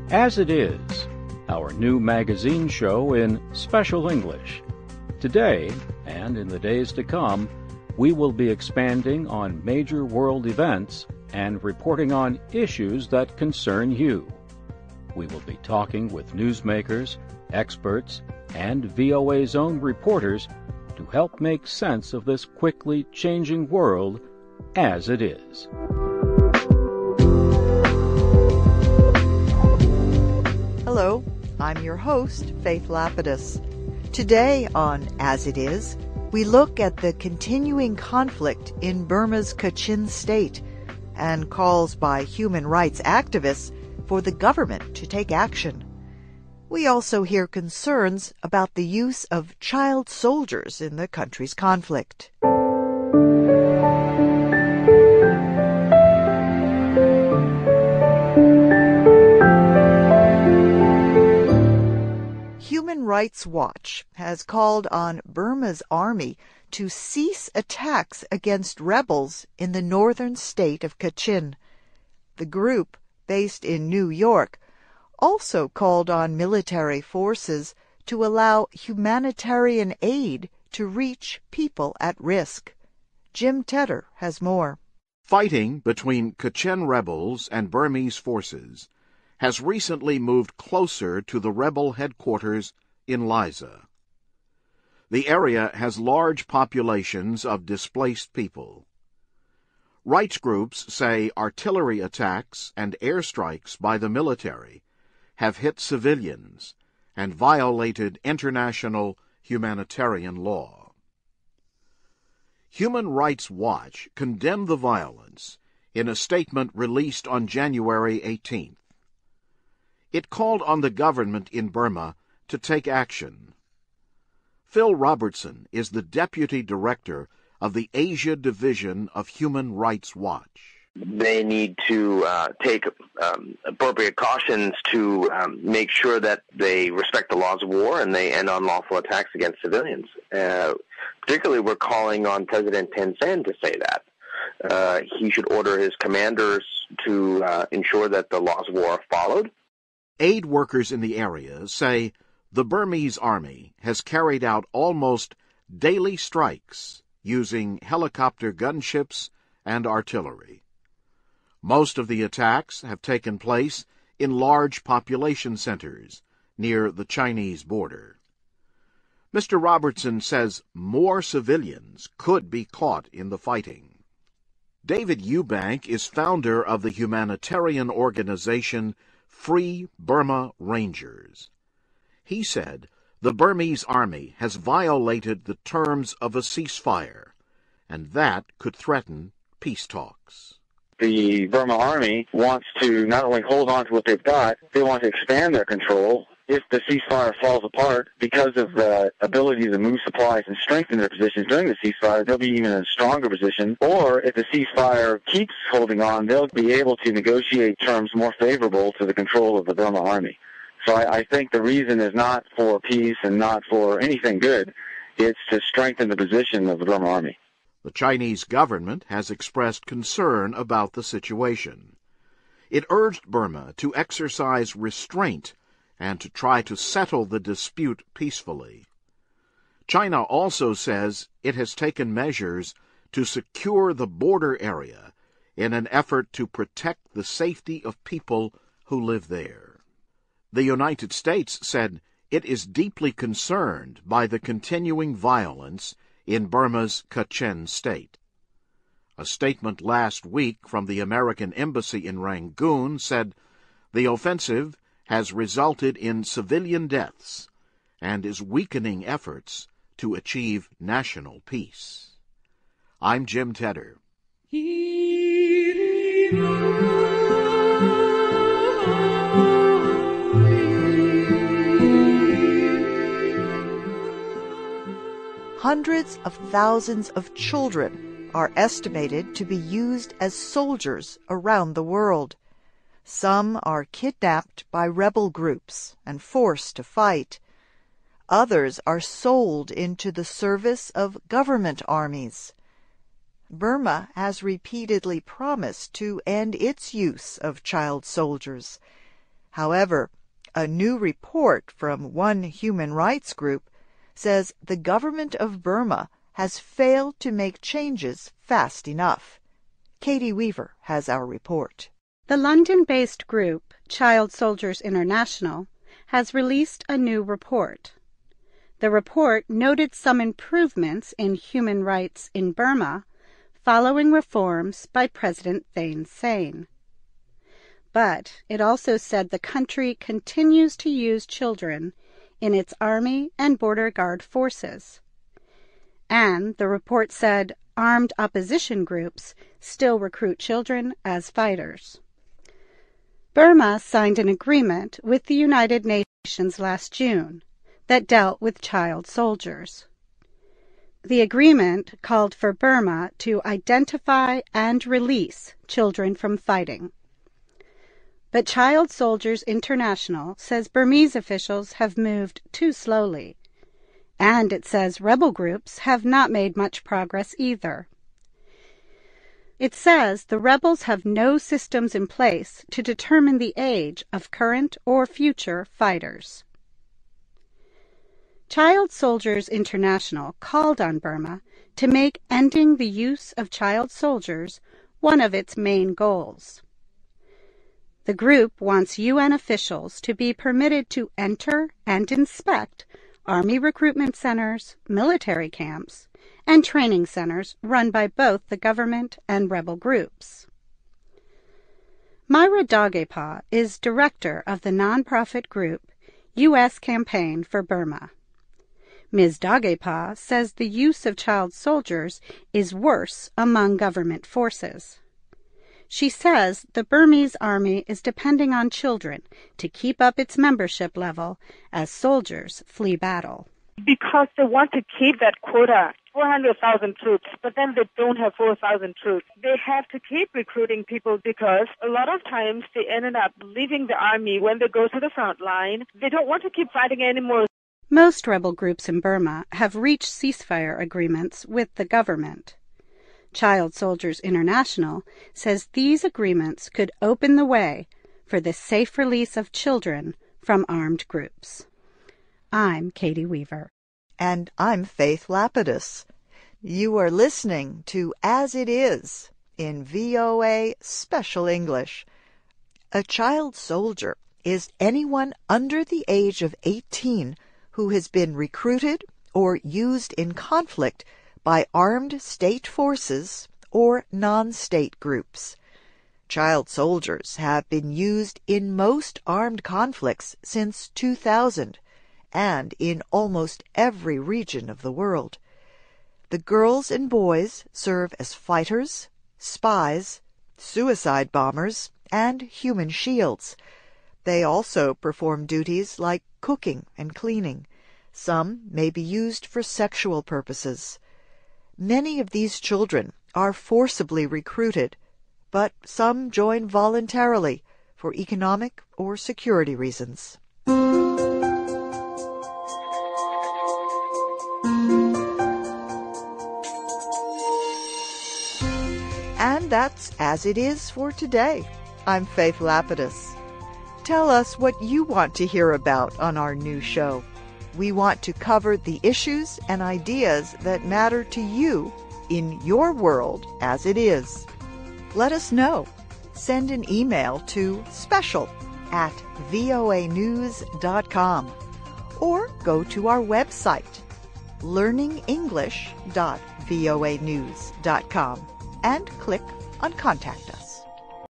As It Is, our new magazine show in special English. Today, and in the days to come, we will be expanding on major world events and reporting on issues that concern you. We will be talking with newsmakers, experts, and VOA's own reporters to help make sense of this quickly changing world as it is. Hello, I'm your host, Faith Lapidus. Today on As It Is, we look at the continuing conflict in Burma's Kachin State and calls by human rights activists for the government to take action. We also hear concerns about the use of child soldiers in the country's conflict. Human Rights Watch has called on Burma's army to cease attacks against rebels in the northern state of Kachin. The group, based in New York, also called on military forces to allow humanitarian aid to reach people at risk. Jim Tedder has more. Fighting between Kachin rebels and Burmese forces has recently moved closer to the rebel headquarters in Laiza. The area has large populations of displaced people. Rights groups say artillery attacks and airstrikes by the military have hit civilians and violated international humanitarian law. Human Rights Watch condemned the violence in a statement released on January 18th. It called on the government in Burma to take action. Phil Robertson is the deputy director of the Asia Division of Human Rights Watch. They need to take appropriate cautions to make sure that they respect the laws of war and they end unlawful attacks against civilians. Particularly, we're calling on President Thein Sein to say that. He should order his commanders to ensure that the laws of war are followed. Aid workers in the area say the Burmese army has carried out almost daily strikes using helicopter gunships and artillery. Most of the attacks have taken place in large population centers near the Chinese border. Mr. Robertson says more civilians could be caught in the fighting. David Eubank is founder of the humanitarian organization Free Burma Rangers. He said the Burmese army has violated the terms of a ceasefire, and that could threaten peace talks. The Burma army wants to not only hold on to what they've got, they want to expand their control. If the ceasefire falls apart because of the ability to move supplies and strengthen their positions during the ceasefire, they'll be even in a stronger position. Or if the ceasefire keeps holding on, they'll be able to negotiate terms more favorable to the control of the Burma army. So I think the reason is not for peace and not for anything good. It's to strengthen the position of the Burma army. The Chinese government has expressed concern about the situation. It urged Burma to exercise restraint and to try to settle the dispute peacefully. China also says it has taken measures to secure the border area in an effort to protect the safety of people who live there. The United States said it is deeply concerned by the continuing violence in Burma's Kachin State. A statement last week from the American Embassy in Rangoon said the offensive has resulted in civilian deaths and is weakening efforts to achieve national peace. I'm Jim Tedder. Hundreds of thousands of children are estimated to be used as soldiers around the world. Some are kidnapped by rebel groups and forced to fight. Others are sold into the service of government armies. Burma has repeatedly promised to end its use of child soldiers. However, a new report from one human rights group says the government of Burma has failed to make changes fast enough. Katie Weaver has our report. The London-based group, Child Soldiers International, has released a new report. The report noted some improvements in human rights in Burma following reforms by President Thein Sein. But it also said the country continues to use children in its Army and Border Guard forces. And the report said armed opposition groups still recruit children as fighters. Burma signed an agreement with the United Nations last June that dealt with child soldiers. The agreement called for Burma to identify and release children from fighting. But Child Soldiers International says Burmese officials have moved too slowly, and it says rebel groups have not made much progress either. It says the rebels have no systems in place to determine the age of current or future fighters. Child Soldiers International called on Burma to make ending the use of child soldiers one of its main goals. The group wants UN officials to be permitted to enter and inspect Army recruitment centers, military camps, and training centers run by both the government and rebel groups. Myra Dagepa is director of the nonprofit group U.S. Campaign for Burma. Ms. Dagepa says the use of child soldiers is worse among government forces. She says the Burmese army is depending on children to keep up its membership level as soldiers flee battle. Because they want to keep that quota, 400,000 troops, but then they don't have 4,000 troops. They have to keep recruiting people because a lot of times they ended up leaving the army when they go to the front line. They don't want to keep fighting anymore. Most rebel groups in Burma have reached ceasefire agreements with the government. Child Soldiers International says these agreements could open the way for the safe release of children from armed groups. I'm Katie Weaver. And I'm Faith Lapidus. You are listening to As It Is in VOA Special English. A child soldier is anyone under the age of 18 who has been recruited or used in conflict by armed state forces or non-state groups. Child soldiers have been used in most armed conflicts since 2000 and in almost every region of the world. The girls and boys serve as fighters, spies, suicide bombers, and human shields. They also perform duties like cooking and cleaning. Some may be used for sexual purposes. Many of these children are forcibly recruited, but some join voluntarily for economic or security reasons. And that's As It Is for today. I'm Faith Lapidus. Tell us what you want to hear about on our new show. We want to cover the issues and ideas that matter to you in your world as it is. Let us know. Send an email to special@voanews.com or go to our website, learningenglish.voanews.com, and click on Contact Us.